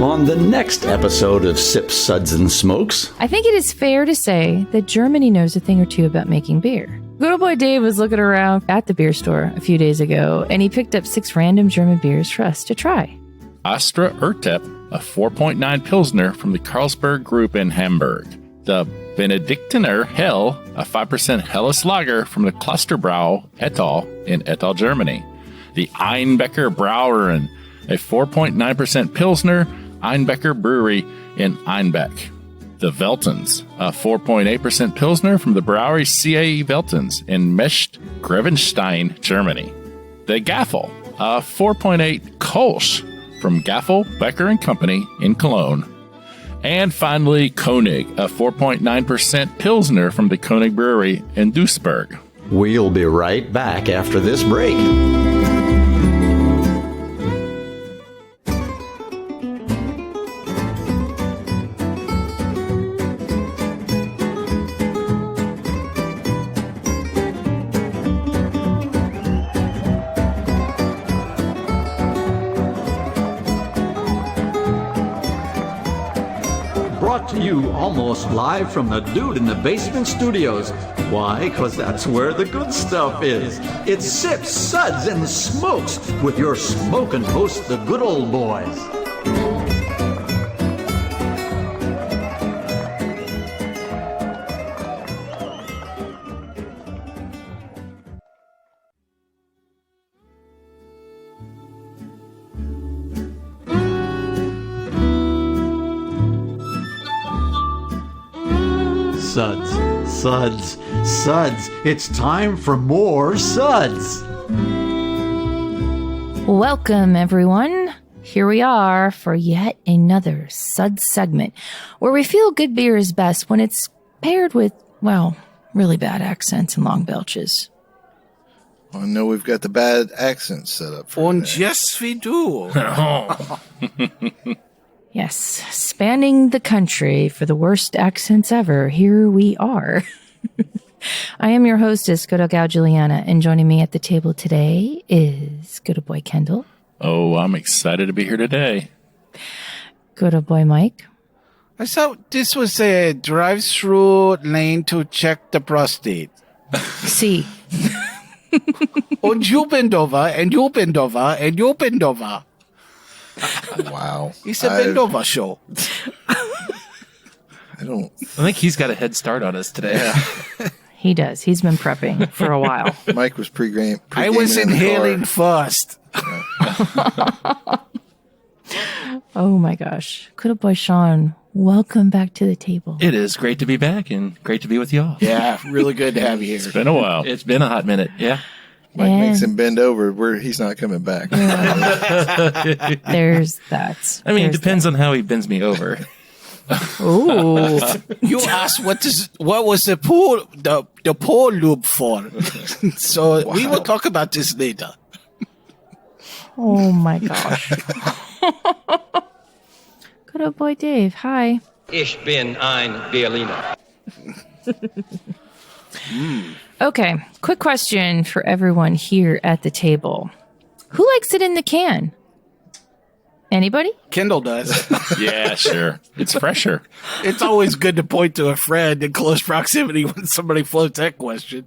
On the next episode of Sips, Suds, and Smokes, I think it is fair to say that Germany knows a thing or two about making beer. Good old boy Dave was looking around at the beer store a few days ago, and he picked up 6 random German beers for us to try. Astra Urtyp, a 4.9 Pilsner from the Carlsberg Group in Hamburg. The Benediktiner Hell, a 5% Helles Lager from the Clusterbrau Ettal in Ettal, Germany. The Einbecker Brauherren, a 4.9% Pilsner, Einbecker Brewery in Einbeck. The Veltins, a 4.8% Pilsner from the Brauerei CAE Veltins in Meschede, Grevenstein, Germany. The Gaffel, a 4.8 Kölsch from Gaffel, Becker and Company in Cologne. And finally, Konig, a 4.9% Pilsner from the Konig Brewery in Duisburg. we'll be right back after this break. Brought to you almost live from the Dude in the Basement Studios. Why? Because that's where the good stuff is. It's Sips, Suds, and Smokes with your smoking host, the good old boys. Suds, Suds, Suds. It's time for more Suds. Welcome, everyone. Here we are for yet another Suds segment, where we feel good beer is best when it's paired with, well, really bad accents and long belches. I know we've got the bad accents set up for Und today. yes, we do. Yes, spanning the country for the worst accents ever, here we are. I am your hostess, good old Gal Juliana, and joining me at the table today is good old boy Kendall. Oh, I'm excited to be here today. Good old boy Mike. I thought this was a drive-through lane to check the prostate. See, Und you bend over, and you bend over, and you bend over. Wow. It's a bend over show. I don't. I think he's got a head start on us today. he does. He's been prepping for a while. Mike was pre-game. I was inhaling first. Oh my gosh. Good old boy Sean, welcome back to the table. It is great to be back and great to be with y'all. Yeah, really good to have you here. It's been a while. It's been a hot minute. Yeah. Mike And makes him bend over where he's not coming back. there's that. I mean, it There's depends on how he bends me over. that. Ooh. You asked what was the pool loop for. So we will talk about this later. Oh my gosh. Good old boy Dave. Hi. Ich bin ein Berliner. Okay, quick question for everyone here at the table. Who likes it in the can? Anybody? Kendall does. Yeah, sure. It's fresher. It's always good to point to a friend in close proximity when somebody floats that question.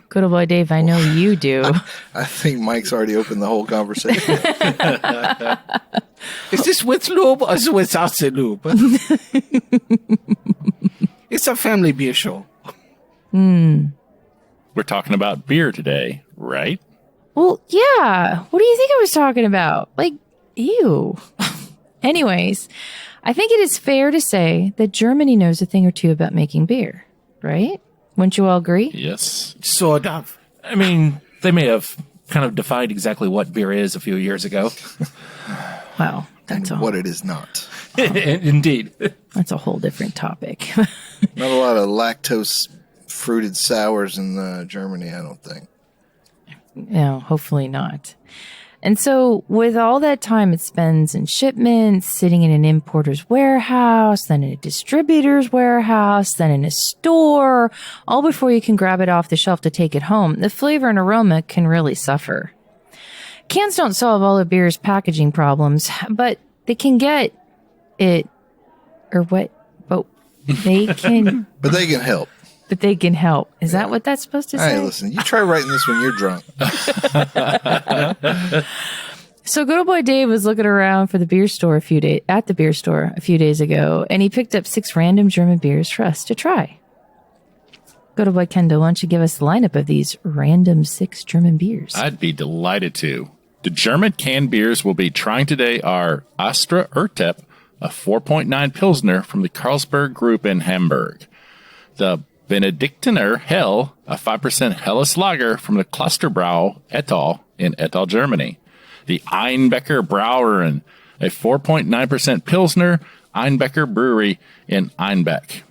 Good old boy Dave, I know you do. I think Mike's already opened the whole conversation. Is this with lube or is it without the lube? It's a family beer show. We're talking about beer today, right? Well, yeah. What do you think I was talking about? Like, ew. Anyways, I think it is fair to say that Germany knows a thing or two about making beer, right? Wouldn't you all agree? Yes. Sort of. I mean, they may have kind of defined exactly what beer is a few years ago. Wow, that's What it is not. Indeed. that's a whole different topic. Not a lot of lactose fruited sours in Germany, I don't think. No, hopefully not. And so with all that time it spends in shipments, sitting in an importer's warehouse, then in a distributor's warehouse, then in a store, all before you can grab it off the shelf to take it home, the flavor and aroma can really suffer. Cans don't solve all of beer's packaging problems, but they can get it or what, but they can. But they can help. But they can help. Is that what that's supposed to say? Hey, listen, you try writing this when you're drunk. So good old boy Dave was looking around for the beer store a few days ago, and he picked up 6 random German beers for us to try. Good old boy Kendall, why don't you give us the lineup of these random 6 German beers? I'd be delighted to. The German canned beers we'll be trying today are Astra Urtyp, a 4.9 Pilsner from the Carlsberg Group in Hamburg. The Benediktiner Hell, a 5% Helles Lager from the Klosterbrau Ettal in Ettal, Germany. The Einbecker Brauherren, a 4.9% Pilsner, Einbecker Brewery in Einbeck.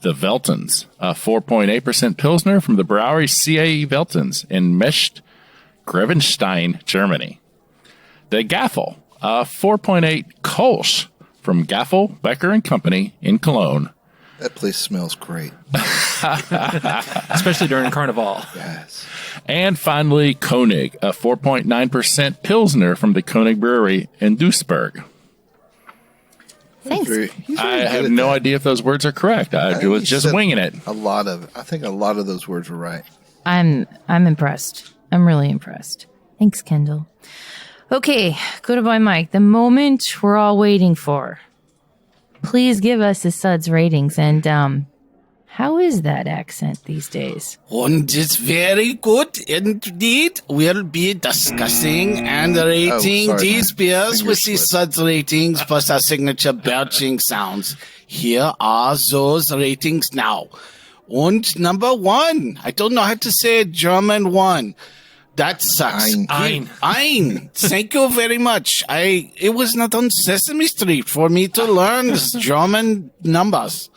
The Veltins, a 4.8% Pilsner from the Brauerei CAE Veltins in Meschede, Grevenstein, Germany. The Gaffel, a 4.8 Kölsch from Gaffel, Becker and Company in Cologne. That place smells great. Especially during Carnival. Yes. And finally, Konig, a 4.9% Pilsner from the Konig Brewery in Duisburg. Thanks. I have no idea if those words are correct. I was just winging it. I think a lot of those words were right. I'm impressed. I'm really impressed. Thanks, Kendall. Okay, good boy Mike, the moment we're all waiting for. Please give us the Suds ratings, and how is that accent these days? And it's very good indeed. We'll be discussing and rating these beers with the Suds ratings plus our signature belching sounds. Here are those ratings now. And number 1, I don't know how to say it, German 1. That sucks. Ein. Thank you very much. It was not on Sesame Street for me to learn German numbers.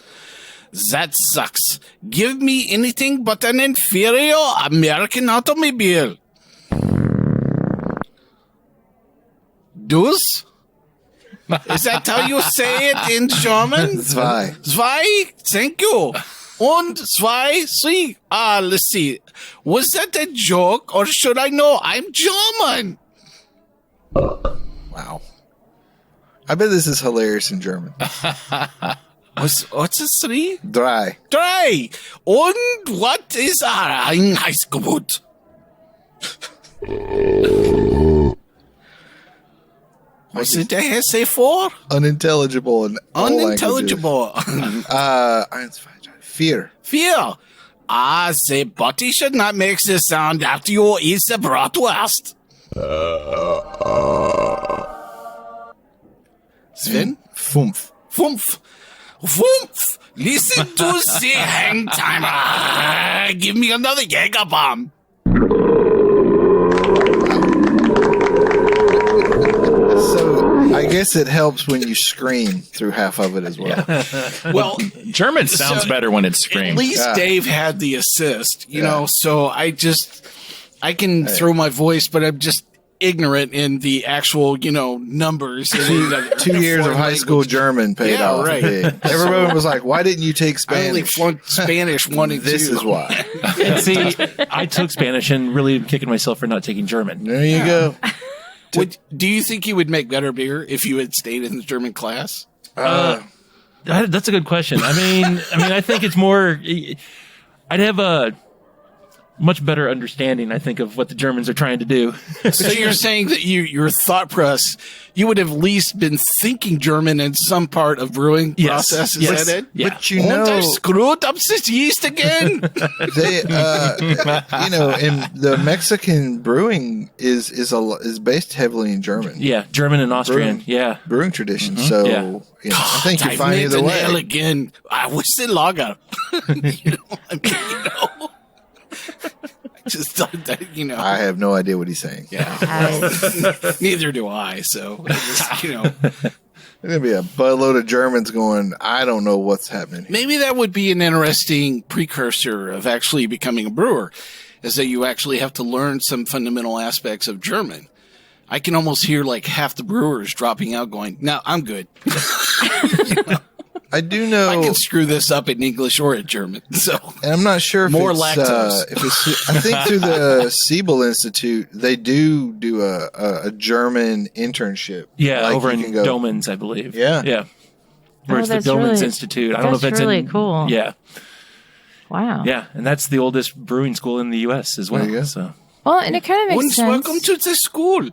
That sucks. Give me anything but an inferior American automobile. Dus? Is that how you say it in German? Zwei. Zwei? Thank you. Und zwei, three. Let's see. Was that a joke, or should I know I'm German? Wow. I bet this is hilarious in German. What's a three? Drei. Drei. Und what is ein Heißgebot? What's it they say for? Unintelligible in all Unintelligible. languages. Fear. Fear. The body should not make this sound after you eat the bratwurst. Sven? Fünf. Fünf. Fünf. Listen to the hang timer. Give me another Jaeger bomb. So I guess it helps when you scream through half of it as well. Yeah. Well, German sounds better when it's screamed. At least Dave had the assist, you know, so I can throw my voice, but I'm just ignorant in the actual, numbers. 2 years of high school German paid off. Right. Everyone was like, why didn't you take I Spanish? only flunked Spanish 1 and 2. This is why. And see, I took Spanish and really am kicking myself for not taking German. There you go. Do you think you would make better beer if you had stayed in the German class? That's a good question. I mean, I think it's more. I'd have a much better understanding, I think, of what the Germans are trying to do. So you're saying that your thought process, you would have at least been thinking German in some part of brewing process. Is that it? Yeah. But you And know, I screwed up this yeast again. they, in the Mexican brewing is based heavily in German. Yeah, German and Austrian. Brewing tradition. So Yeah. I think you I've find made either the way. nail again. I wish the lager. I just thought that, I have no idea what he's saying. neither do I. So, There's gonna be a buttload of Germans going, I don't know what's happening here. maybe that would be an interesting precursor of actually becoming a brewer, is that you actually have to learn some fundamental aspects of German. I can almost hear like half the brewers dropping out going, no, I'm good. I do know. I can screw this up in English or in German. So, and I'm not sure if more it's, lactose. if it's. I think through the Siebel Institute, they do a German internship. Yeah, Like over you in can go- Domans, I believe. Yeah. Yeah. Where it's the that's Domans really- Institute. I don't know if that's it's really in, cool. Yeah. Wow. Yeah. And that's the oldest brewing school in the U.S. as well. There you go. So. Well, and it kind of makes sense. Welcome to the school.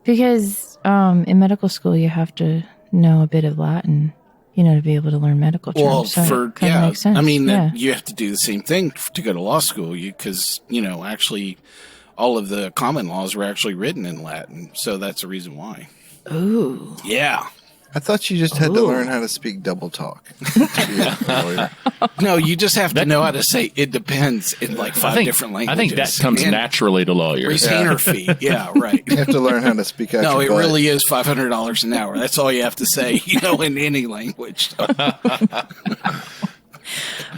Because in medical school, you have to know a bit of Latin, to be able to learn medical terms. Well, so it kinda makes sense. I mean, yeah. you have to do the same thing to go to law school because, actually all of the common laws were actually written in Latin. So that's the reason why. Ooh. Yeah. I thought you just had to learn how to speak double talk. No, you just have to know how to say it depends in like five different languages. I think that comes And naturally to lawyers. retainer fee. Yeah, right. You have to learn how to speak out No, your it butt. really is $500 an hour. That's all you have to say, in any language.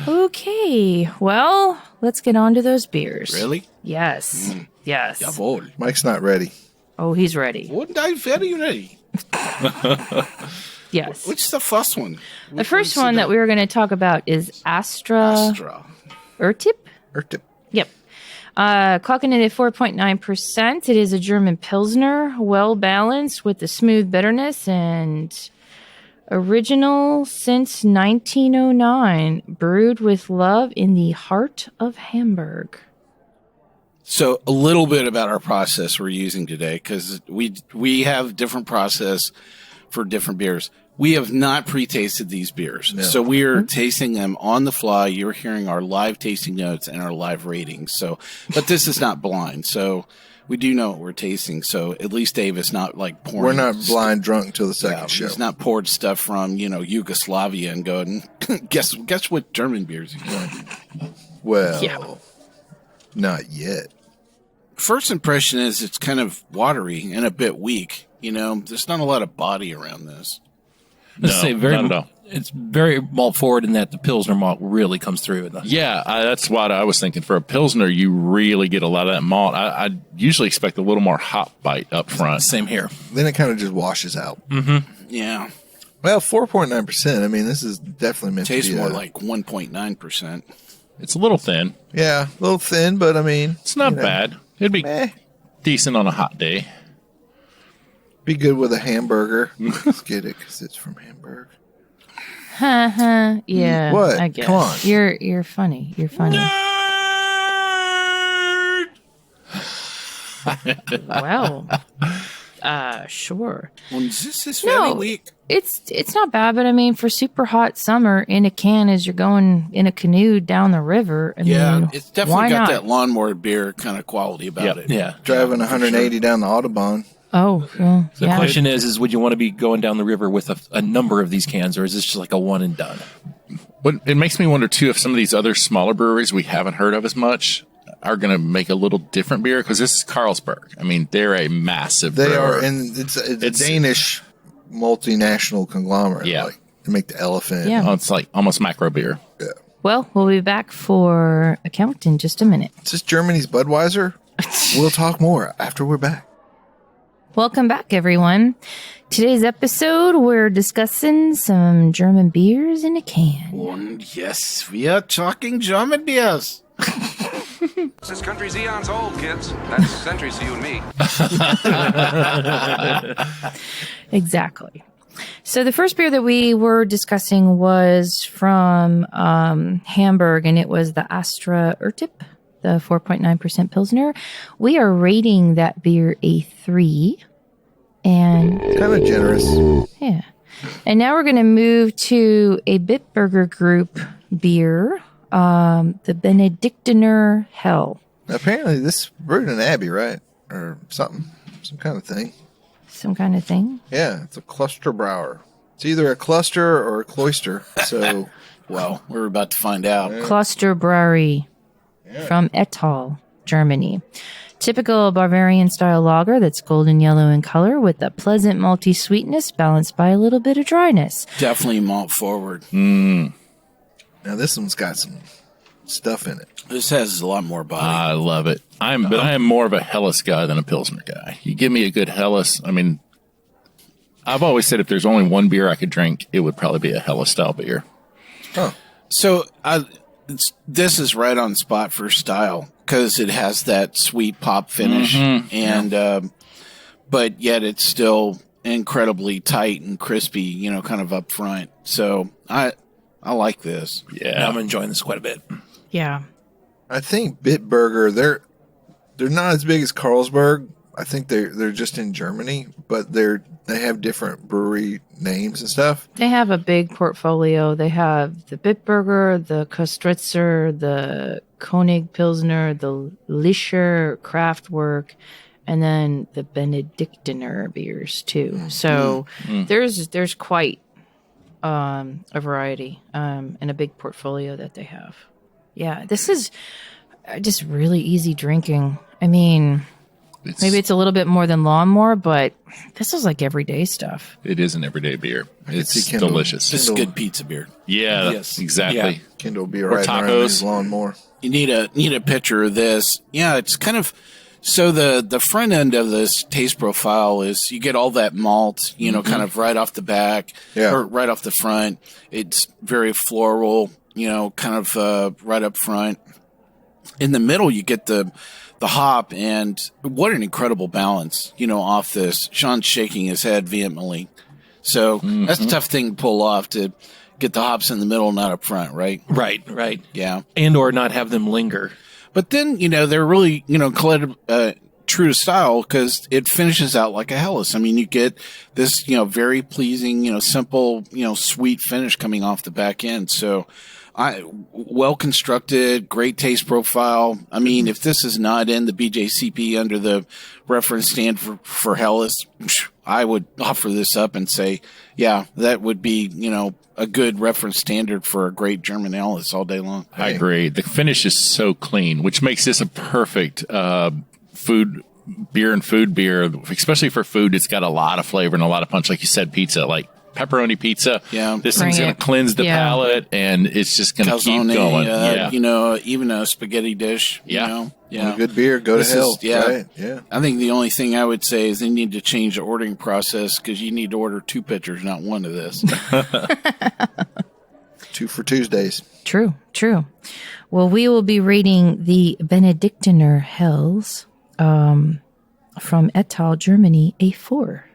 Okay. Well, let's get on to those beers. Really? Yes. Yes. Jawohl. Mike's not ready. Oh, he's ready. Und I'm very ready. Yes. Which is the first one? The first one that we were going to talk about is Astra Astra. Urtyp. Urtyp. Yep. Clocking in at 4.9%. It is a German Pilsner, well balanced with the smooth bitterness and original since 1909. Brewed with love in the heart of Hamburg. So a little bit about our process we're using today, because we have different process for different beers. We have not pre-tasted these beers. No. So we are tasting them on the fly. You're hearing our live tasting notes and our live ratings. So, but this is not blind. So we do know what we're tasting. So at least Dave is not like pouring. We're not blind drunk until the second Yeah, show. he's not poured stuff from, Yugoslavia and going, guess what German beers he's doing. Well, Yeah. not yet. First impression is it's kind of watery and a bit weak. There's not a lot of body around this. Let's say not at all. It's very malt forward in that the Pilsner malt really comes through. Yeah, that's what I was thinking. For a Pilsner, you really get a lot of that malt. I usually expect a little more hop bite up front. Same here. Then it kind of just washes out. Yeah. Well, 4.9%. I mean, this is definitely meant Tastes to be more like 1.9%. It's a little thin. Yeah, a little thin, but I mean, It's not bad. It'd be decent on a hot day. Be good with a hamburger. Let's get it because it's from Hamburg. Yeah. What? I guess. Come on. You're funny. You're funny. Well, sure. Well, this is very weak. It's not bad, but I mean, for super hot summer in a can as you're going in a canoe down the river. I mean, It's definitely why got not? that lawnmower beer kind of quality about it. Yeah. Driving 180 down the Autobahn. Oh, well, The yeah. question is would you want to be going down the river with a number of these cans, or is this just like a one and done? But it makes me wonder, too, if some of these other smaller breweries we haven't heard of as much are going to make a little different beer, because this is Carlsberg. I mean, they're a massive They brewer. are, and it's a Danish multinational conglomerate. Yeah. Like, they make the elephant. Yeah. Oh, it's like almost macro beer. Yeah. Well, we'll be back for a count in just a minute. Is this Germany's Budweiser? We'll talk more after we're back. Welcome back, everyone. Today's episode, we're discussing some German beers in a can. And yes, we are talking German beers. This country's eons old, kids. That's centuries to you and me. Exactly. So the first beer that we were discussing was from Hamburg, and it was the Astra Urtyp, the 4.9% Pilsner. We are rating that beer a 3. And Kind of generous. yeah. And now we're going to move to a Bitburger Group beer, the Benediktiner Hell. Apparently, this brewed in Abbey, right? Or something. Some kind of thing. Some kind of thing. Yeah, it's a cluster brower. It's either a cluster or a cloister. So, Well, we're about to find out. Cluster Brauerei from Ettal, Germany. Typical Bavarian style lager that's golden yellow in color with a pleasant malty sweetness balanced by a little bit of dryness. Definitely malt forward. now this one's got some stuff in it. This has a lot more body. I love it. But I am more of a Helles guy than a Pilsner guy. You give me a good Helles, I mean, I've always said if there's only one beer I could drink, it would probably be a Hella style beer. Oh, So this is right on spot for style because it has that sweet pop finish, and but yet it's still incredibly tight and crispy, kind of up front. So I like this. Yeah, I'm enjoying this quite a bit. Yeah. I think Bitburger, they're not as big as Carlsberg. I think they're just in Germany, but they have different brewery names and stuff. They have a big portfolio. They have the Bitburger, the Kostritzer, the Konig Pilsner, the Lischer Kraftwerk, and then the Benediktiner beers too. So there's quite a variety and a big portfolio that they have. Yeah, this is just really easy drinking. I mean, maybe it's a little bit more than Lawnmower, but this is like everyday stuff. it is an everyday beer. It's see Kendall. delicious. This is good pizza beer. Yeah, Yes. exactly. Yeah. Kindle will be Or right around tacos. his lawnmower. You need a picture of this. Yeah, it's kind of so the front end of this taste profile is you get all that malt, kind of right off the back, or right off the front. It's very floral, kind of right up front. In the middle, you get the hop, and what an incredible balance, off this. Sean's shaking his head vehemently. So that's a tough thing to pull off, to get the hops in the middle, not up front, right? Right. Yeah. And or not have them linger. But then, they're really, true to style because it finishes out like a Helles. I mean, you get this, very pleasing, simple, sweet finish coming off the back end. So well constructed, great taste profile. I mean, if this is not in the BJCP under the reference stand for Helles, I would offer this up and say, yeah, that would be, a good reference standard for a great German Helles all day long. I agree. The finish is so clean, which makes this a perfect beer, especially for food. It's got a lot of flavor and a lot of punch. Like you said, pizza, like pepperoni pizza. Yeah. This thing's going to cleanse the palate, and it's just going to keep going. Even a spaghetti dish. Yeah. Want a good beer, go to hell. Right? Yeah. I think the only thing I would say is they need to change the ordering process because you need to order 2 pitchers, not one of this. 2 for Tuesdays. True. Well, we will be rating the Benediktiner Helles from Ettal, Germany, a 4.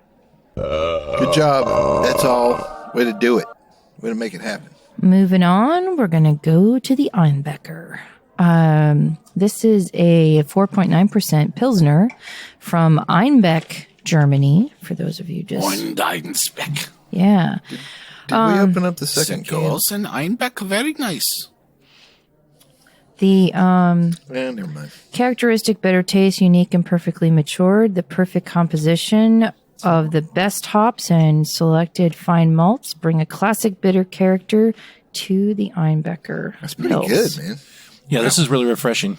Good job. That's all. Way to do it. Way to make it happen. Moving on, we're going to go to the Einbecker. This is a 4.9% Pilsner from Einbeck, Germany, for those of you just... Einbeck. Yeah. Did we open up the second can? Olsen, Einbeck, very nice. The Never mind. characteristic bitter taste, unique and perfectly matured. The perfect composition of the best hops and selected fine malts bring a classic bitter character to the Einbecker. That's pretty good, man. Yeah, this is really refreshing.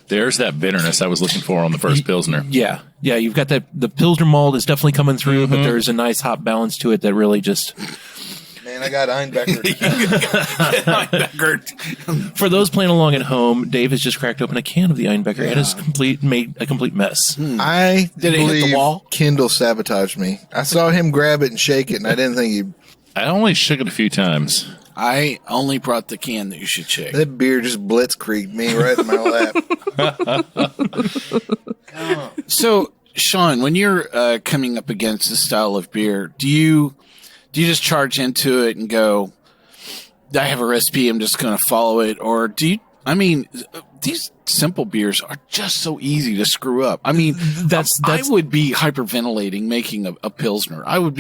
There's that bitterness I was looking for on the first Pilsner. Yeah, you've got that. The Pilsner malt is definitely coming through, but there's a nice hop balance to it that really just... Man, I got Einbecker. For those playing along at home, Dave has just cracked open a can of the Einbecker and has made a complete mess. I Did it hit the believe wall? Kendall sabotaged me. I saw him grab it and shake it, and I didn't think he'd... I only shook it a few times. I only brought the can that you should shake. That beer just blitzkrieged me right in my lap. So, Sean, when you're coming up against this style of beer, do you just charge into it and go, I have a recipe, I'm just going to follow it? Or these simple beers are just so easy to screw up. I mean, I would be hyperventilating making a Pilsner. I've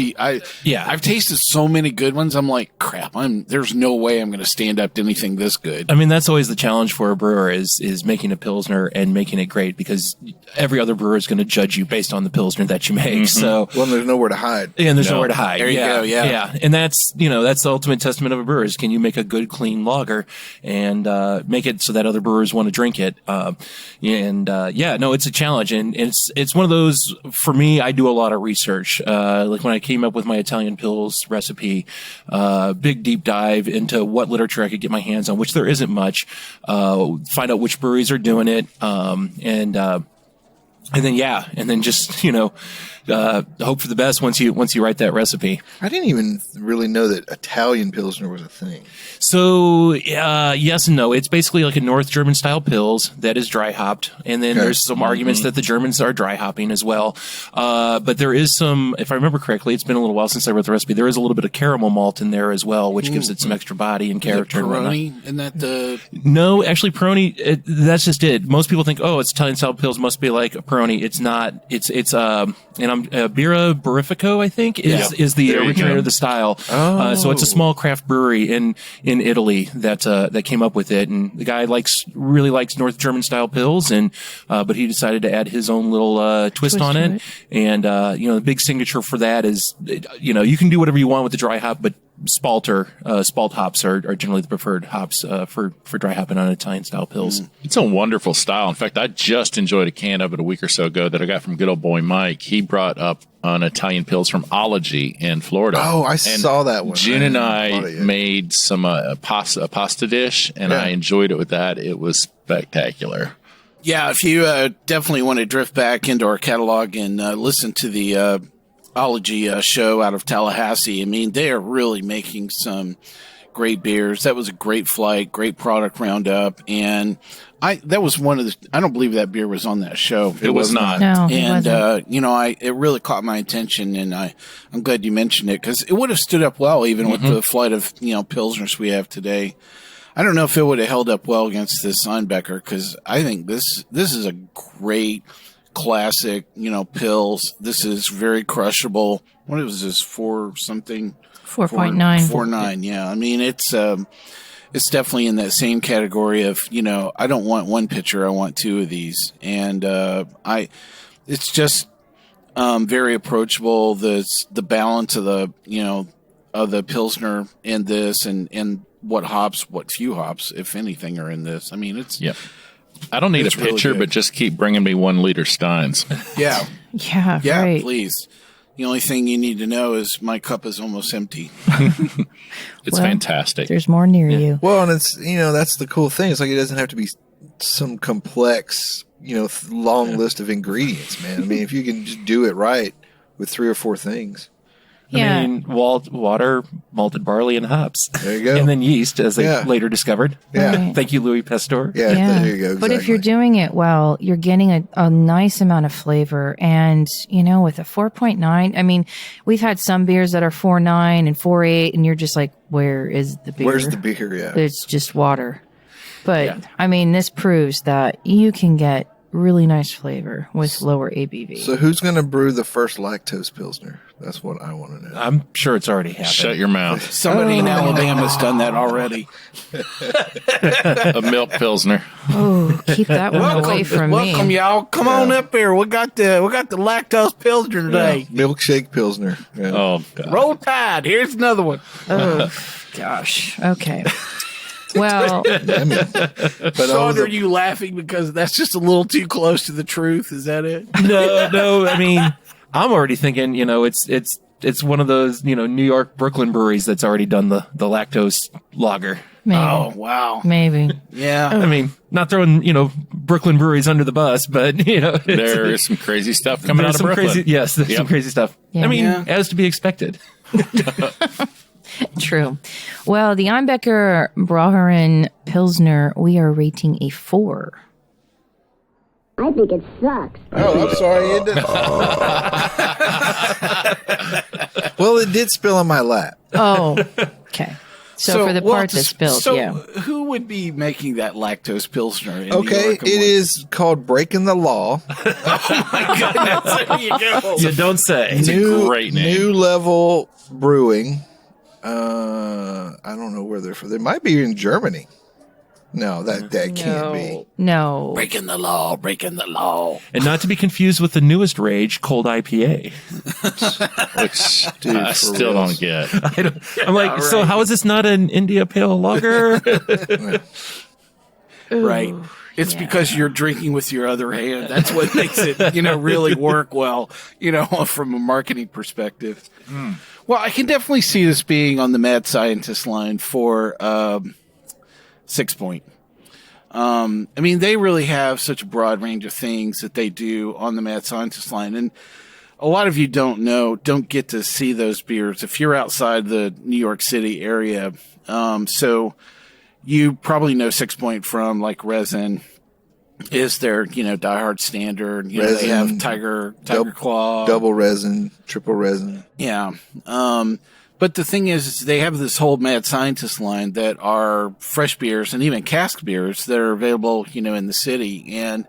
tasted so many good ones. I'm like, crap, there's no way I'm going to stand up to anything this good. I mean, that's always the challenge for a brewer is making a Pilsner and making it great, because every other brewer is going to judge you based on the Pilsner that you make. So, Well, there's nowhere to hide. and there's nowhere to hide. There you go, yeah. And that's the ultimate testament of a brewer is, can you make a good, clean lager and make it so that other brewers want to drink it? It's a challenge, and it's one of those, for me, I do a lot of research. Like when I came up with my Italian Pils recipe, big deep dive into what literature I could get my hands on, which there isn't much. Find out which breweries are doing it, and then just, hope for the best once you write that recipe. I didn't even really know that Italian Pilsner was a thing. So, yes and no. It's basically like a North German style Pils that is dry hopped. And then there's some arguments that the Germans are dry hopping as well. But there is some, if I remember correctly, it's been a little while since I wrote the recipe. There is a little bit of caramel malt in there as well, which gives it some extra body and character. Peroni? Isn't that the... No, actually, Peroni, that's just it. Most people think, it's Italian style Pils, must be like a Peroni. It's not. It's Birra Barifico, I think, is the originator of the style. So it's a small craft brewery in Italy that came up with it, and the guy really likes North German style Pils, and but he decided to add his own little twist on it. And the big signature for that is you can do whatever you want with the dry hop, but spalt hops are generally the preferred hops for dry hopping on Italian style Pils. It's a wonderful style. In fact, I just enjoyed a can of it a week or so ago that I got from good old boy Mike. He brought up an Italian Pils from Ology in Florida. Oh, I saw that one. June and I made some a pasta dish, and I enjoyed it with that. It was spectacular. Yeah, if you definitely want to drift back into our catalog and listen to the Ology show out of Tallahassee, I mean, they are really making some great beers. That was a great flight, great product roundup, and that was one of the. I don't believe that beer was on that show. It was not. No, and it wasn't. it really caught my attention, and I'm glad you mentioned it because it would have stood up well even with the flight of Pilsners we have today. I don't know if it would have held up well against this Einbecker because I think this is a great classic, Pils. This is very crushable. What was this, 4.9? 4.9, yeah. I mean, it's definitely in that same category of, I don't want one pitcher, I want two of these. And it's just very approachable. The balance of the Pilsner in this and what few hops, if anything, are in this. I mean, it's... Yep. I don't need a pitcher, really, but just keep bringing me 1 liter Steins. Yeah. Yeah, right. Please. The only thing you need to know is my cup is almost empty. It's fantastic. There's more near you. Well, and it's, that's the cool thing. It's like it doesn't have to be some complex, long list of ingredients, man. I mean, if you can just do it right with 3 or 4 things. Yeah. I mean, water, malted barley, and hops. There you go. And then yeast, as they later discovered. Yeah. Right. Thank you, Louis Pasteur. Yeah, there you go. Exactly. But if you're doing it well, you're getting a nice amount of flavor. And, with a 4.9, I mean, we've had some beers that are 4.9 and 4.8, and you're just like, where is the beer? Where's the beer? Yeah. It's just water. But, I mean, this proves that you can get really nice flavor with lower ABV. So who's going to brew the first lactose Pilsner? That's what I want to know. I'm sure it's already happened. Shut your mouth. Somebody in Alabama's done that already. A milk Pilsner. Oh, keep that one away from me. Welcome, y'all. Come on up here. We got the lactose Pilsner today. Milkshake Pilsner. Yeah. Oh, God. Roll Tide. Here's another one. Oh, gosh. Okay. Well, Sean, are you laughing because that's just a little too close to the truth? Is that it? No. I mean, I'm already thinking, it's one of those, New York, Brooklyn breweries that's already done the lactose lager. maybe. Oh, wow. Maybe. Yeah. I mean, not throwing, Brooklyn breweries under the bus, but, there's some crazy stuff coming out of Brooklyn. There's some crazy stuff. Yeah. I mean, as to be expected. True. Well, the Einbecker Brauherren Pilsner, we are rating a 4. I think it sucks. Oh, I'm sorry. It did. Well, it did spill on my lap. Oh, okay. So for the part that spilled, who would be making that lactose Pilsner in New Okay, York? it is called Breaking the Law. Oh, my goodness. There you go. You don't say. It's a great name. New Level Brewing. I don't know where they're from. They might be in Germany. No, that can't be. No. Breaking the law. And not to be confused with the newest rage, Cold IPA. Which Dude, I still don't get. I'm like, so how is this not an India Pale Lager? Right. It's because you're drinking with your other hand. That's what makes it, really work well, from a marketing perspective. Mm. Well, I can definitely see this being on the mad scientist line for 6 Point. I mean, they really have such a broad range of things that they do on the mad scientist line. And a lot of you don't get to see those beers if you're outside the New York City area. So you probably know 6 Point from like Resin is their, diehard standard. Resin, they have Tiger Claw. Double Resin, triple Resin. Yeah. But the thing is they have this whole Mad Scientist line that are fresh beers and even cask beers that are available, in the city. And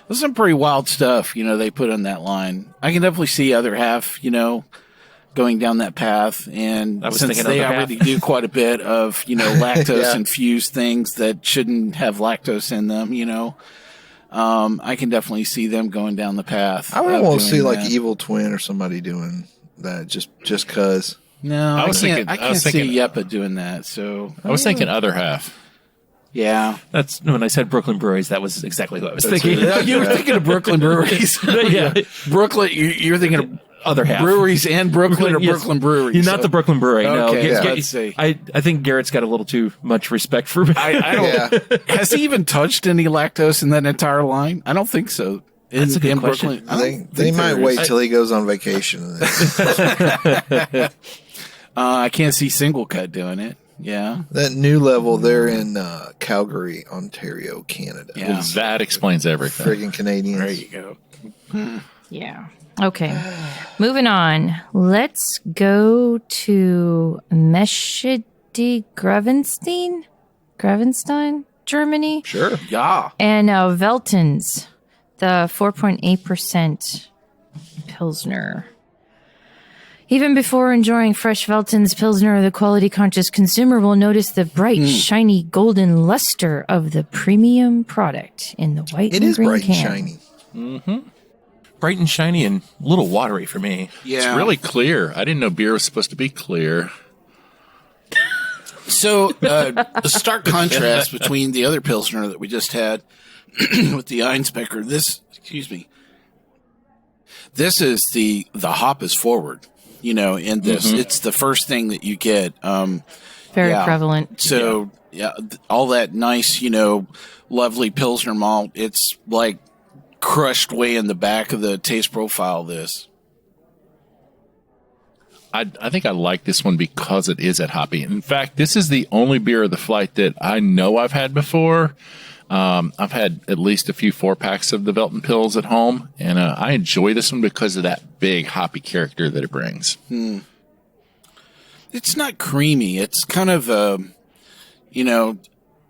there's some pretty wild stuff, they put on that line. I can definitely see other half, going down that path. And since they already do quite a bit of, lactose-infused things that shouldn't have lactose in them, I can definitely see them going down the path. I would want to see like Evil Twin or somebody doing that just cause. No, I can't see Yeppa doing that. So I was thinking other half. Yeah. That's when I said Brooklyn breweries, that was exactly what I was thinking. You were thinking of Brooklyn breweries. Yeah. Brooklyn, you're thinking of other half. Breweries and Brooklyn or Brooklyn breweries. You're not the Brooklyn brewery. Okay, no. let's see. I think Garrett's got a little too much respect for me. I don't. Has he even touched any lactose in that entire line? I don't think so. That's a good question. Brooklyn, they might wait till he goes on vacation. I can't see Single Cut doing it. Yeah. That new level, they're in Calgary, Ontario, Canada. Yeah. That explains everything. Friggin' Canadians. There you go. Yeah. Okay. Moving on. Let's go to Meschede Gravenstein, Germany. Sure. Yeah. And Veltins, the 4.8% Pilsner. Even before enjoying fresh Veltins Pilsner, the quality-conscious consumer will notice the bright, shiny, golden luster of the premium product in the white and green can. It is bright and shiny. Mm-hmm. Bright and shiny and a little watery for me. Yeah. It's really clear. I didn't know beer was supposed to be clear. So, the stark contrast between the other Pilsner that we just had with the Einbecker, this is the hop is forward. In this, it's the first thing that you get. Very prevalent. So, all that nice, lovely Pilsner malt, it's like crushed way in the back of the taste profile of this. I think I like this one because it is at hoppy. In fact, this is the only beer of the flight that I know I've had before. I've had at least a few 4-packs of the Veltin Pils at home, and I enjoy this one because of that big hoppy character that it brings. It's not creamy. It's kind of,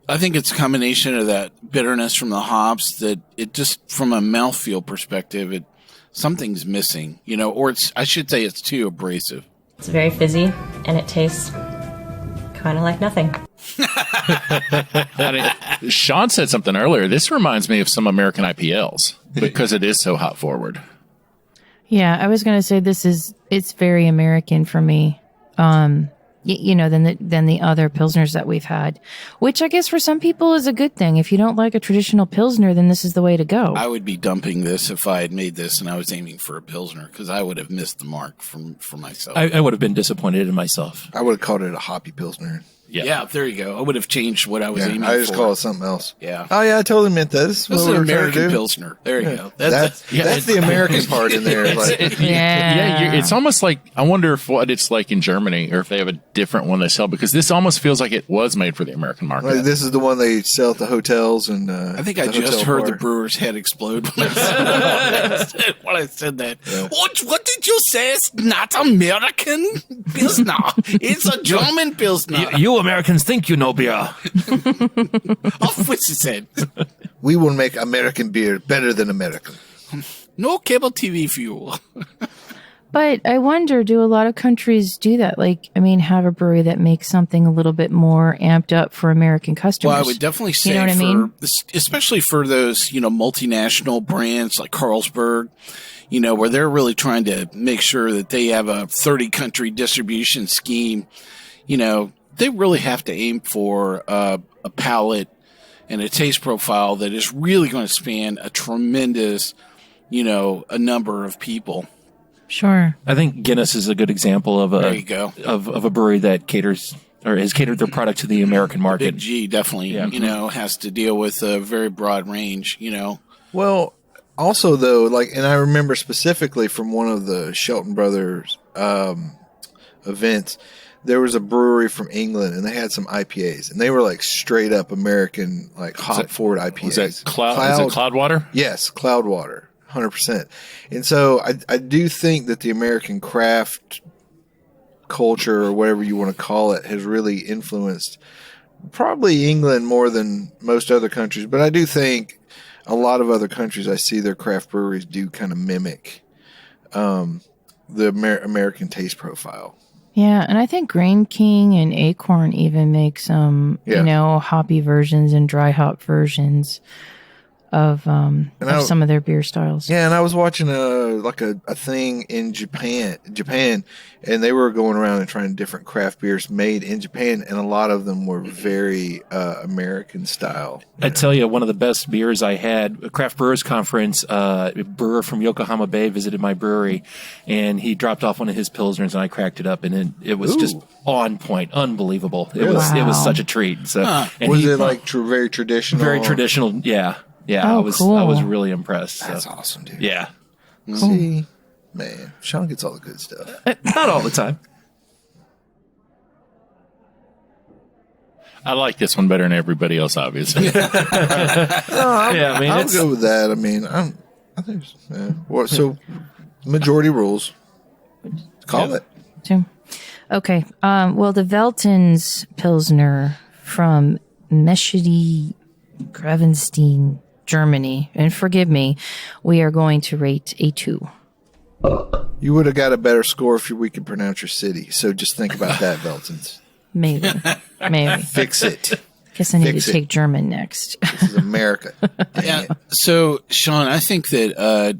I think it's a combination of that bitterness from the hops that it just, from a mouthfeel perspective, something's missing, or I should say it's too abrasive. It's very fizzy, and it tastes kind of like nothing. Sean said something earlier. This reminds me of some American IPLs because it is so hop forward. Yeah, I was going to say it's very American for me. Than the other Pilsners that we've had, which I guess for some people is a good thing. If you don't like a traditional Pilsner, then this is the way to go. I would be dumping this if I had made this and I was aiming for a Pilsner because I would have missed the mark for myself. I would have been disappointed in myself. I would have called it a hoppy Pilsner. Yeah, there you go. I would have changed what I was aiming for. I just call it something else. Yeah. Oh, yeah, I totally meant that. This is an American Pilsner. There you go. That's the American part in there. It's almost like, I wonder what it's like in Germany or if they have a different one they sell because this almost feels like it was made for the American market. Like, this is the one they sell at the hotels. And I think I just heard the brewer's head explode when I said that. Yeah. What did you say? It's not American Pilsner. It's a German Pilsner. You Americans think you know beer. Off with his head. We will make American beer better than American. No cable TV fuel. But I wonder, do a lot of countries do that? Have a brewery that makes something a little bit more amped up for American customers? Well, I would definitely say especially for those, multinational brands like Carlsberg, where they're really trying to make sure that they have a 30-country distribution scheme, they really have to aim for a palate and a taste profile that is really going to span a tremendous, a number of people. Sure. I think Guinness is a good example of there you go. of a brewery that caters or has catered their product to the American market. Big G definitely, has to deal with a very broad range, Well, Also, though, and I remember specifically from one of the Shelton Brothers events, there was a brewery from England, and they had some IPAs, and they were like straight up American, like hop forward IPAs. Was that Cloudwater? Yes, Cloudwater, 100%. And so I do think that the American craft culture, or whatever you want to call it, has really influenced probably England more than most other countries. But I do think a lot of other countries, I see their craft breweries do kind of mimic the American taste profile. Yeah, and I think Grain King and Acorn even make some, hoppy versions and dry hop versions of some of their beer styles. Yeah, and I was watching a thing in Japan, and they were going around and trying different craft beers made in Japan, and a lot of them were very American style. I tell you, one of the best beers I had, a craft brewers conference, a brewer from Yokohama Bay visited my brewery, and he dropped off one of his pilsners, and I cracked it up, and it was just on point, unbelievable. It was such a treat. So, was it very traditional? Very traditional, yeah. Yeah, cool. I was really impressed. That's awesome, dude. Yeah. Cool. See, man, Sean gets all the good stuff. Not all the time. I like this one better than everybody else, obviously. I'll go with that. I mean, I think so majority rules. Call it. Okay. Well, the Veltins Pilsner from Meschede, Grevenstein, Germany, and forgive me, we are going to rate a 2. You would have got a better score if we could pronounce your city. So just think about that, Veltins. Maybe. Fix it. Guess I need to take German next. This is America. Yeah. So, Sean, I think that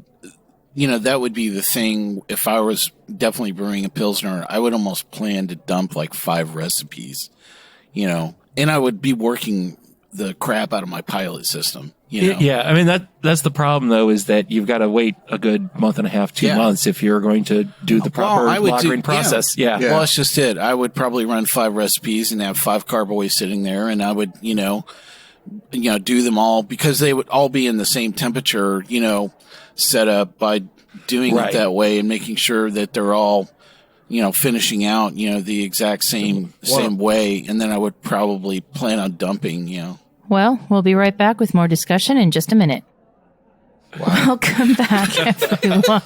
that would be the thing. If I was definitely brewing a Pilsner, I would almost plan to dump like 5 recipes, and I would be working the crap out of my pilot system. Yeah, I mean that's the problem though, is that you've got to wait a good month and a half, 2 months if you're going to do the proper lagering process. Yeah. Well, that's just it. I would probably run 5 recipes and have 5 carboys sitting there, and I would do them all because they would all be in the same temperature, set up by doing it that way and making sure that they're all finishing out, the exact same way, and then I would probably plan on dumping, Well, we'll be right back with more discussion in just a minute. Welcome back, everyone.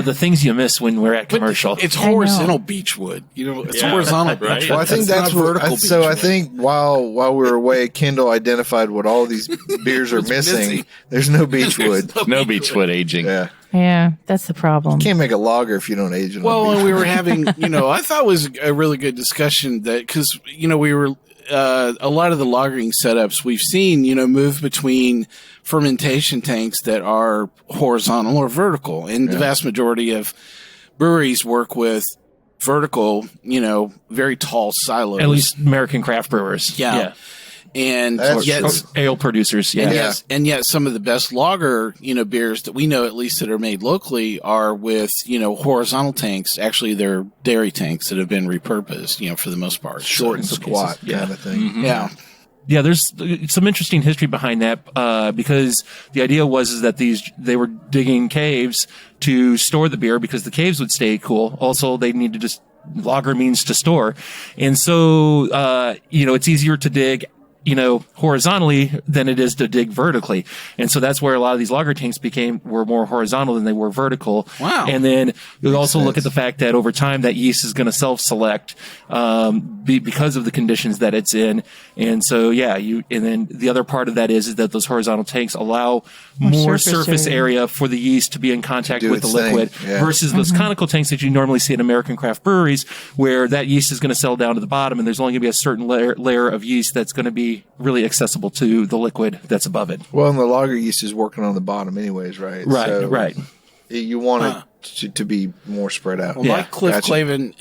The things you miss when we're at commercial. It's horizontal beechwood. It's horizontal. Right? Well, I think that's vertical. So I think while we were away, Kendall identified what all these beers are missing. There's no beechwood. No beechwood aging. Yeah, that's the problem. You can't make a lager if you don't age it. Well, when we were having, I thought it was a really good discussion because, we were, a lot of the lagering setups we've seen, move between fermentation tanks that are horizontal or vertical. And the vast majority of breweries work with vertical, very tall silos. At least American craft brewers. Yeah. And yet, ale producers, and yet some of the best lager, beers that we know, at least that are made locally, are with, horizontal tanks. Actually, they're dairy tanks that have been repurposed, for the most part. Short and squat kind of thing. Mm-hmm. Yeah. Yeah, there's some interesting history behind that because the idea was that they were digging caves to store the beer because the caves would stay cool. Also, they needed to lager means to store, and so it's easier to dig horizontally than it is to dig vertically. And so that's where a lot of these lager tanks were more horizontal than they were vertical. Wow. And then you'll also look at the fact that over time that yeast is going to self-select, because of the conditions that it's in. And so, and then the other part of that is that those horizontal tanks allow more surface area for the yeast to be in contact with the liquid versus those conical tanks that you normally see in American craft breweries where that yeast is going to settle down to the bottom and there's only going to be a certain layer of yeast that's going to be really accessible to the liquid that's above it. Well, and the lager yeast is working on the bottom anyways, right? Right, so right. You want it to be more spread out. Well, my Cliff Clavin,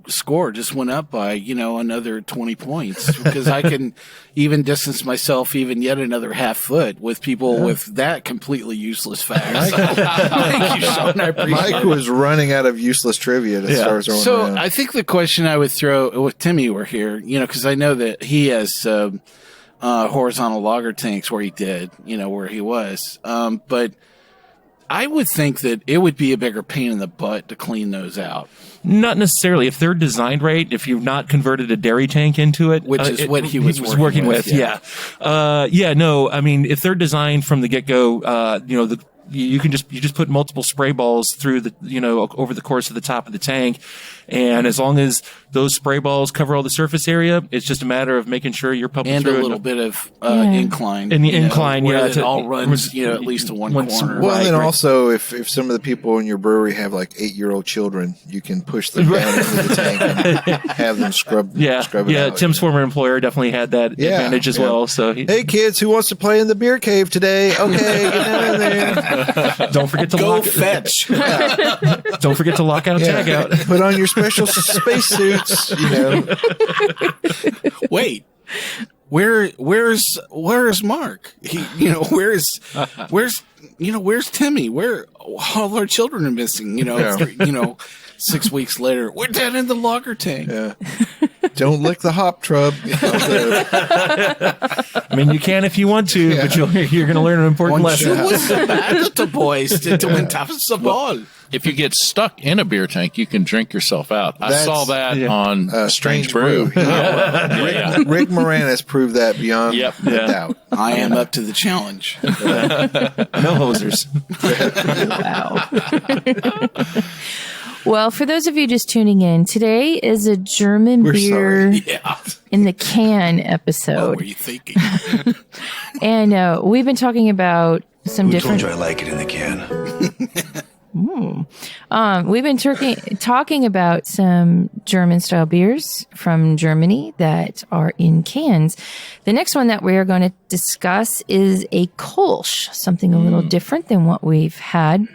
score just went up by, another 20 points because I can even distance myself even yet another half foot with people with that completely useless fact. Thank you, Sean. I appreciate Mike was running out of useless trivia to start throwing around. I think the question I would throw with Timmy were here, because I know that he has horizontal lager tanks where he did, where he was. But I would think that it would be a bigger pain in the butt to clean those out. Not necessarily. If they're designed right, if you've not converted a dairy tank into it, which is what he was working with. Yeah. No. I mean, if they're designed from the get-go, you just put multiple spray balls through over the course of the top of the tank. And as long as those spray balls cover all the surface area, it's just a matter of making sure you're pumping through a little bit of incline. And the incline, where it all runs, at least to one corner. Well, and then also, if some of the people in your brewery have like 8-year-old children, you can push them down into the tank and have them scrub it out. Tim's former employer definitely had that advantage as well. So, hey kids, who wants to play in the beer cave today? Okay, get down in there. Don't forget to go fetch. Don't forget to lock out, tag out. Put on your special spacesuits. Wait, where's Mark? Where's Timmy? Where all our children are missing? 6 weeks later, we're down in the lager tank. Yeah. Don't lick the hop trub. I mean, you can if you want to, but you're going to learn an important lesson. What's the matter, the boys? Did the ball? If you get stuck in a beer tank, you can drink yourself out. I saw that on Strange Brew. Rick Moranis proved that beyond doubt. I am up to the challenge. No hosers. Wow. Well, for those of you just tuning in, today is a German beer in the can episode. What were you thinking? And we've been talking about some different. Told you I like it in the can. We've been talking about some German-style beers from Germany that are in cans. The next one that we are going to discuss is a Kölsch, something a little different than what we've had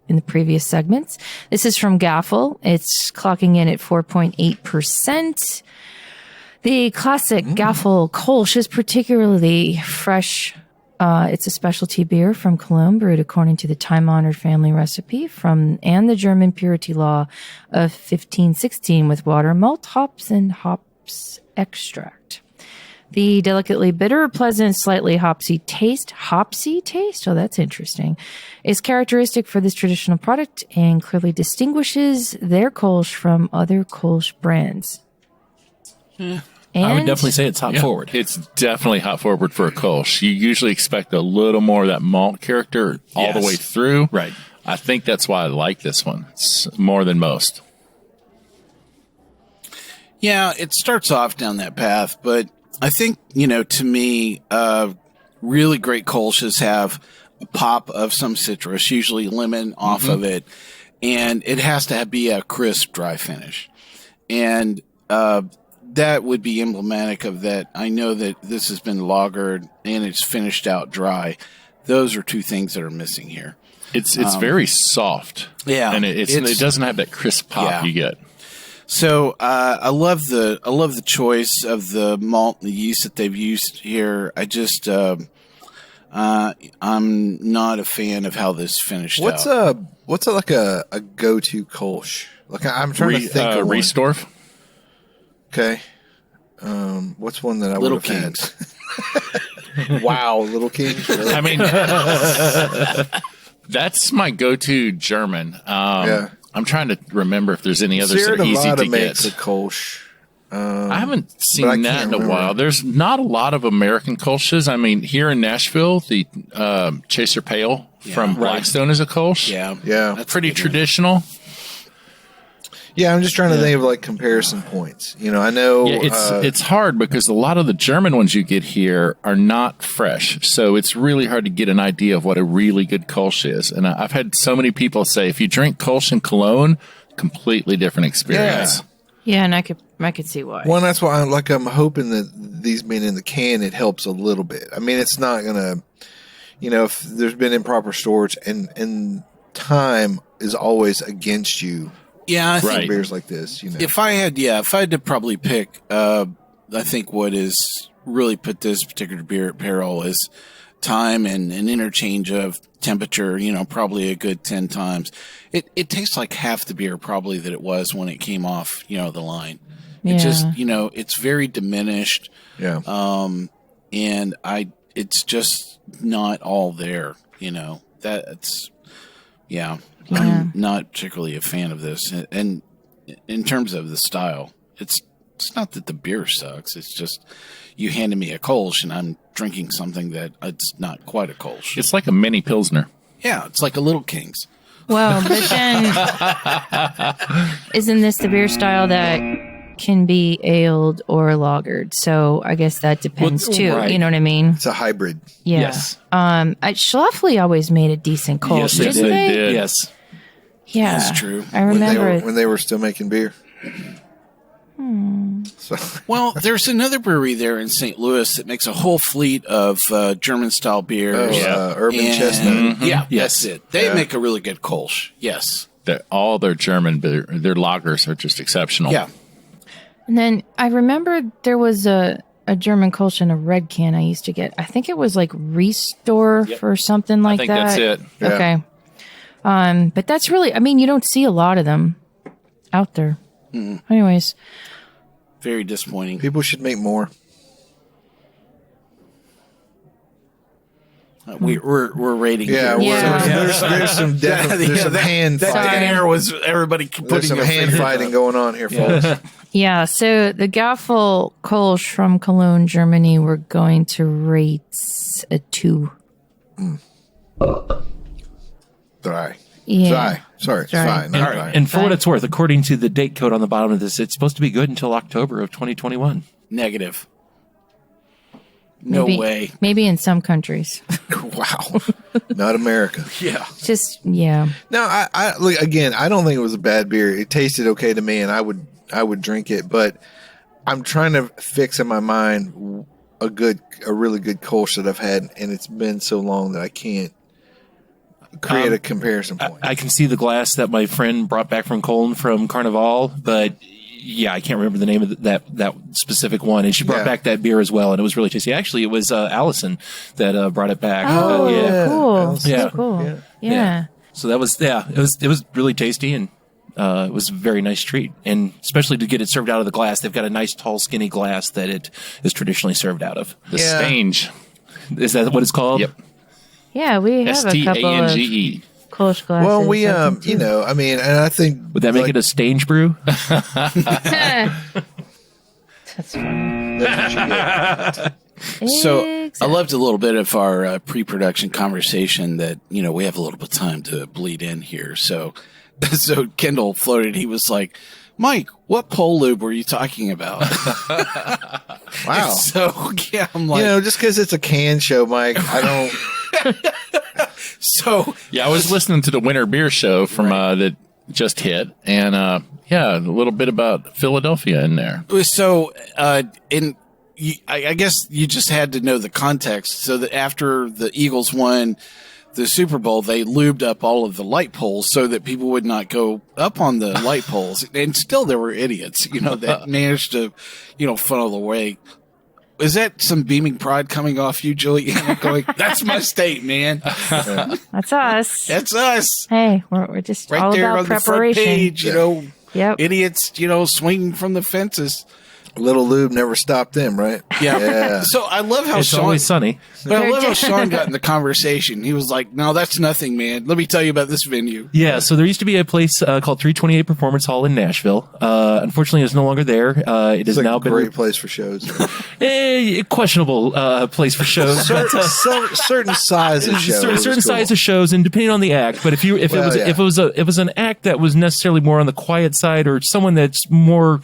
in the previous segments. This is from Gaffel. It's clocking in at 4.8%. The classic Gaffel Kölsch is particularly fresh. It's a specialty beer from Cologne, brewed according to the time-honored family recipe and the German purity law of 1516 with water, malt, hops, and hops extract. The delicately bitter, pleasant, slightly hopsy taste, oh, that's interesting, is characteristic for this traditional product and clearly distinguishes their Kölsch from other Kölsch brands. I would definitely say it's hop forward. It's definitely hop forward for a Kölsch. You usually expect a little more of that malt character all the way through. Right. I think that's why I like this one. It's more than most. Yeah, it starts off down that path, but I think, to me, really great Kölsches have a pop of some citrus, usually lemon off of it, and it has to be a crisp, dry finish. And that would be emblematic of that. I know that this has been lagered and it's finished out dry. Those are two things that are missing here. It's very soft. Yeah. And it doesn't have that crisp pop you get. So I love the choice of the malt and the yeast that they've used here. I just I'm not a fan of how this finished out. What's like a go-to Kölsch? Like I'm trying to think of Riesdorf. Okay. What's one that I Little would have Kings. had? Wow, Little Kings. Really? I mean, that's my go-to German. I'm trying to remember if there's any others that are easy to makes get. A Kölsch. I haven't seen that in a while. There's not a lot of American Kölsches. I mean, here in Nashville, the Chaser Pale from Blackstone is a Kölsch. Yeah. That's pretty traditional. Yeah, I'm just trying to think of like comparison points. I know it's hard because a lot of the German ones you get here are not fresh, so it's really hard to get an idea of what a really good Kölsch is. And I've had so many people say, if you drink Kölsch in Cologne, completely different experience. Yeah, and I could see why. Well, that's why I'm hoping that these being in the can, it helps a little bit. I mean, it's not gonna, if there's been improper storage and time is always against you. Yeah, I think beers like this, If I had to probably pick, I think what is really put this particular beer at peril is time and an interchange of temperature, probably a good 10 times. It tastes like half the beer probably that it was when it came off, the line. It just, it's very diminished. Yeah. And it's just not all there, that's, I'm not particularly a fan of this. And in terms of the style, it's not that the beer sucks. It's just you handed me a Kölsch and I'm drinking something that it's not quite a Kölsch. It's like a mini Pilsner. Yeah, it's like a Little King's. Well, but then isn't this the beer style that can be aled or lagered? So I guess that depends too. Right. You know what I mean? It's a hybrid. Yeah. Yes. Schlafly always made a decent Kölsch, Yes, didn't they? did. Yes. Yeah, That's true. I remember when they were still making beer. So. Well, there's another brewery there in St. Louis that makes a whole fleet of German-style beers. Urban Chestnut. Mm-hmm. Yeah, Yes. that's it. They make a really good Kölsch. Yes. All their German beer, their lagers are just exceptional. Yeah. And then I remember there was a German Kölsch in a red can I used to get. I think it was like Restorff or something like I think that. that's it. Yeah. Okay. But that's really, I mean, you don't see a lot of them out there. Anyways. Very disappointing. People should make more. We're rating. Yeah, here. there's some hand that fighting. dead air was everybody There's putting some their hand fingers fighting up. going on here, folks. Yeah, so the Gaffel Kölsch from Cologne, Germany, we're going to rate a 2. Dry. Yeah. Dry. Sorry, it's Dry. fine. Not dry. And for what it's worth, according to the date code on the bottom of this, it's supposed to be good until October of 2021. Negative. No Maybe- way. Maybe in some countries. Wow. Not America. Yeah. Just, yeah. No, I look again. I don't think it was a bad beer. It tasted okay to me, and I would drink it. But I'm trying to fix in my mind a really good Kölsch that I've had, and it's been so long that I can't create a comparison point. I can see the glass that my friend brought back from Cologne from Carnival, but yeah, I can't remember the name of that specific one. And she brought back that beer as well, and it was really tasty. Actually, it was Allison that brought it back. Oh, yeah. cool. Yeah. Cool. Yeah. So that was it was really tasty, and it was a very nice treat. And especially to get it served out of the glass, they've got a nice tall, skinny glass that it is traditionally served out of. The Stange. Is that what it's called? Yep. Yeah, we have a couple of Stange. Kölsch glasses. Well, we I think, too. I mean, and I think Would that make it a Stange brew? That's funny. So I loved a little bit of our pre-production conversation that, we have a little bit of time to bleed in here. So Kendall floated. He was like, Mike, what pole lube were you talking about? wow. So, yeah, I'm like, just because it's a can show, Mike, I don't. So, Yeah, I was listening to the Winter Beer Show from that just hit, and a little bit about Philadelphia in there. So, I guess you just had to know the context. So that after the Eagles won the Super Bowl, they lubed up all of the light poles so that people would not go up on the light poles. And still there were idiots, that managed to, funnel away. Is that some beaming pride coming off you, Julianna? Going, that's my state, man. That's us. That's us. Hey, we're just Right all there about on preparation. the front page, Yep. idiots, swinging from the fences. Little lube never stopped them, right? Yeah. So I love how It's Sean, always sunny. but I love how Sean got in the conversation. He was like, "No, that's nothing, man. Let me tell you about this venue." Yeah, so there used to be a place called 328 Performance Hall in Nashville. Unfortunately, it's no longer there. It has It's now a been great place for shows. questionable place for shows. certain size of shows. Certain size of shows, and depending on the act. But if it was an act that was necessarily more on the quiet side, or someone that's more,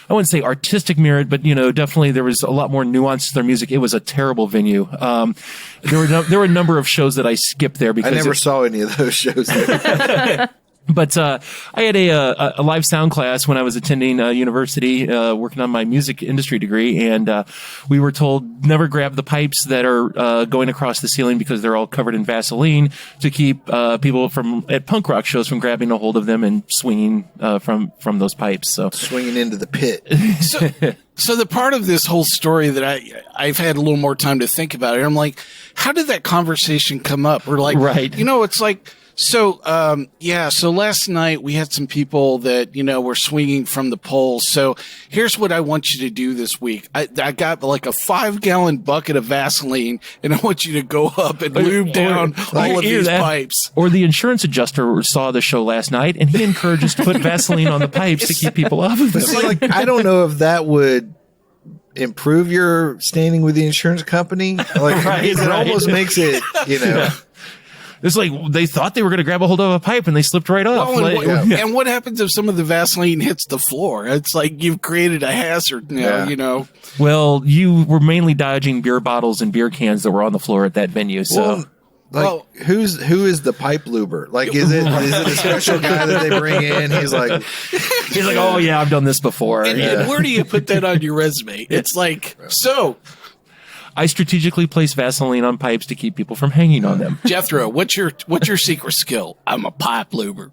I wouldn't say artistic merit, but definitely there was a lot more nuance to their music. It was a terrible venue. There were a number of shows that I skipped there because I never saw any of those shows. But I had a live sound class when I was attending university, working on my music industry degree, and we were told never grab the pipes that are going across the ceiling because they're all covered in Vaseline, to keep people at punk rock shows from grabbing a hold of them and swinging from those pipes. So swinging into the pit. So the part of this whole story that I've had a little more time to think about it, I'm like, how did that conversation come up? We're like, right. It's like, So last night we had some people that, were swinging from the polls. So here's what I want you to do this week. I got like a 5-gallon bucket of Vaseline, and I want you to go up and lube down all of these pipes. Or the insurance adjuster saw the show last night, and he encouraged us to put Vaseline on the pipes to keep people off of it. I don't know if that would improve your standing with the insurance company. It almost makes it, Yeah. It's like they thought they were going to grab a hold of a pipe and they slipped right off. And what happens if some of the Vaseline hits the floor? It's like you've created a hazard now, Well, you were mainly dodging beer bottles and beer cans that were on the floor at that venue. So, who is the pipe luber? Like, is it a special guy that they bring in? He's like, oh yeah, I've done this before. And where do you put that on your resume? It's like, so I strategically place Vaseline on pipes to keep people from hanging on them. Jethro, what's your secret skill? I'm a pipe luber.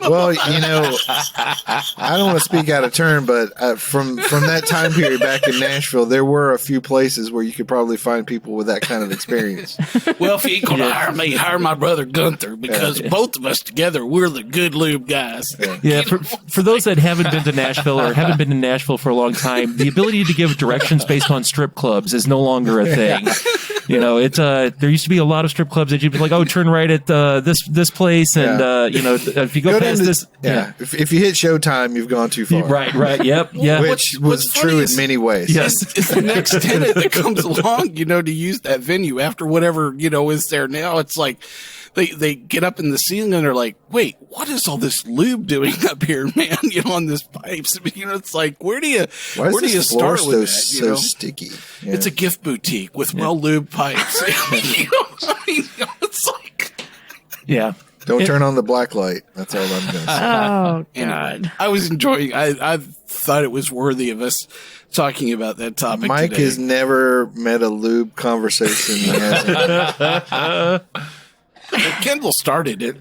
Well, I don't want to speak out of turn, but from that time period back in Nashville, there were a few places where you could probably find people with that kind of experience. Well, if you ain't gonna hire me, hire my brother Gunther, because both of us together, we're the good lube guys. Yeah, for those that haven't been to Nashville or haven't been to Nashville for a long time, the ability to give directions based on strip clubs is no longer a thing. There used to be a lot of strip clubs that you'd be like, oh, turn right at this place, and if you go past this, if you hit Showtime, you've gone too far. Right, yep, yeah, which was true in many ways. Yes, it's the next tenant that comes along, to use that venue after whatever is there now. It's like they get up in the ceiling and they're like, wait, what is all this lube doing up here, man? On this pipes. It's like, where do you start with that? So sticky. Yeah. It's a gift boutique with well lubed pipes. It's like, yeah. Don't turn on the black light. That's all I'm going to say. Oh, God. I was enjoying. I thought it was worthy of us talking about that topic. Mike today. has never met a lube conversation. He hasn't. Kendall started it.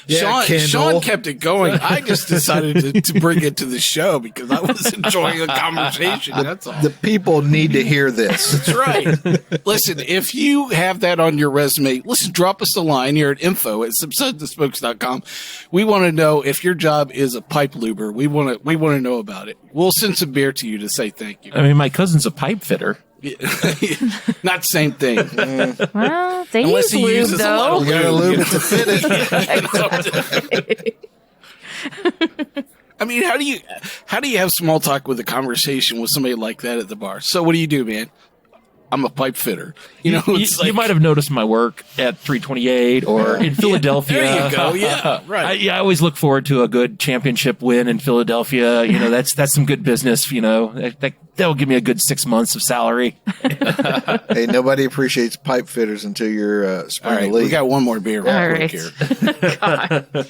Yeah. Sean kept it going. I just decided to bring it to the show because I was enjoying the conversation. That's all. The people need to hear this. That's right. Listen, if you have that on your resume, drop us a line here at info@subsudsandspokes.com. We want to know if your job is a pipe luber. We want to know about it. We'll send some beer to you to say thank you. I mean, my cousin's a pipe fitter. Not the same thing. Well, they Unless use he lube, uses a lot though. of You got to lube. lube it to fit it. I mean, how do you have small talk with a conversation with somebody like that at the bar? So what do you do, man? I'm a pipe fitter. You might have noticed my work at 328 or in Philadelphia. There you go. Yeah, right. I always look forward to a good championship win in Philadelphia. That's some good business. That'll give me a good 6 months of salary. Hey, nobody appreciates pipe fitters until you're spring All right, league. we got one more beer real quick here. God.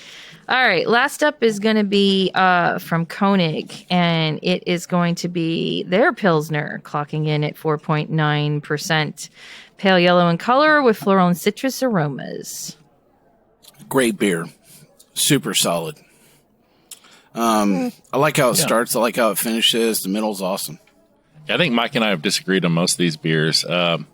All right, last up is going to be from Konig, and it is going to be their Pilsner, clocking in at 4.9%. Pale yellow in color with floral and citrus aromas. Great beer. Super solid. I like how it starts. I like how it finishes. The middle's awesome. I think Mike and I have disagreed on most of these beers. Of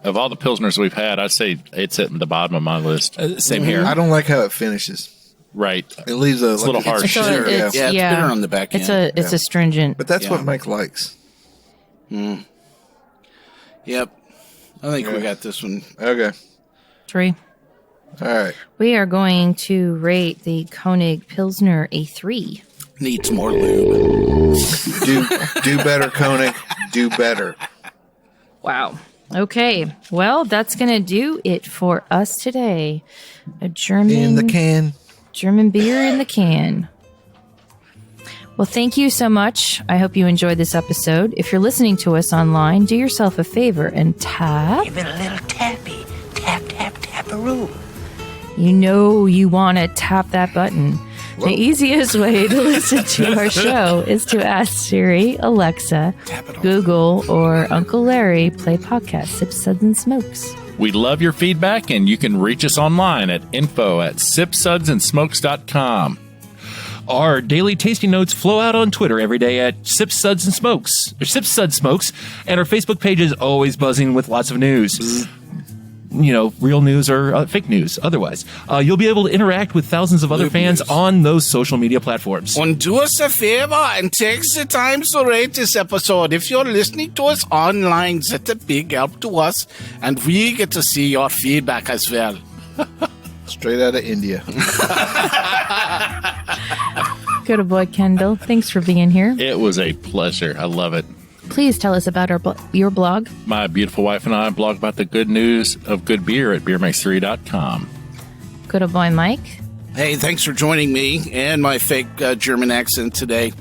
all the Pilsners we've had, I'd say it's at the bottom of my list. Same here. I don't like how it finishes. Right. It leaves It's a little harsh. It's bitter on the back end. It's astringent. But that's what Mike likes. Yep. I think we got this one. Okay. 3. All right. We are going to rate the Konig Pilsner a 3. Needs more lube. Do better, Konig. Do better. Wow. Okay. Well, that's going to do it for us today. A German In the can. German beer in the can. Well, thank you so much. I hope you enjoyed this episode. If you're listening to us online, do yourself a favor and tap. Give it a little tappy. Tap, tap, tap-a-roo. You want to tap that button. Whoa. The easiest way to listen to our show is to ask Siri, Alexa, Google, or Uncle Larry play podcast Sips, Suds, and Smokes. We love your feedback, and you can reach us online at info@sipsudsandsmokes.com. Our daily tasting notes flow out on Twitter every day at Sips, Suds, and Smokes, or Sips, Suds, Smokes, and our Facebook page is always buzzing with lots of news. real news or fake news otherwise. You'll be able to interact with thousands of other fans on those social media platforms. And do us a favor and take the time to rate this episode. If you're listening to us online, that's a big help to us, and we get to see your feedback as well. Straight out of India. Good Boy Kendall. Thanks for being here. It was a pleasure. I love it. Please tell us about your blog. My beautiful wife and I blog about the good news of good beer at beermakes3.com. Good Boy Mike. Hey, thanks for joining me and my fake German accent today.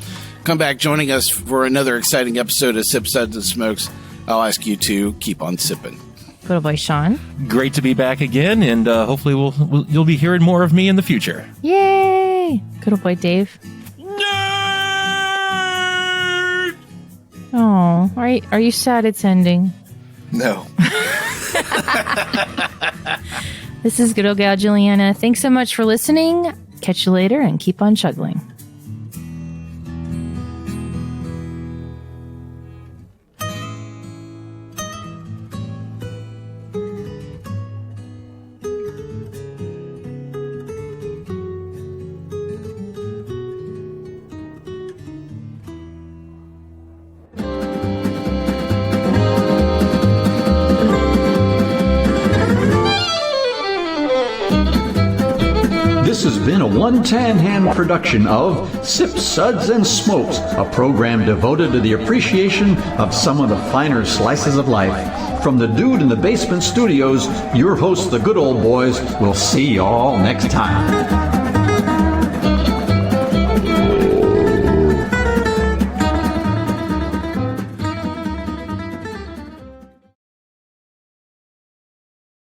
Come back joining us for another exciting episode of Sip, Suds, and Smokes. I'll ask you to keep on sipping. Good Boy Sean. Great to be back again, and hopefully you'll be hearing more of me in the future. Yay! Good Boy Dave. Oh, are you sad it's ending? No. This is good old Gal Juliana. Thanks so much for listening. Catch you later and keep on chuggling. This has been a one-tan-hand production of Sip, Suds, and Smokes, a program devoted to the appreciation of some of the finer slices of life. From the Dude in the Basement Studios, your hosts, the Good Old Boys, will see y'all next time.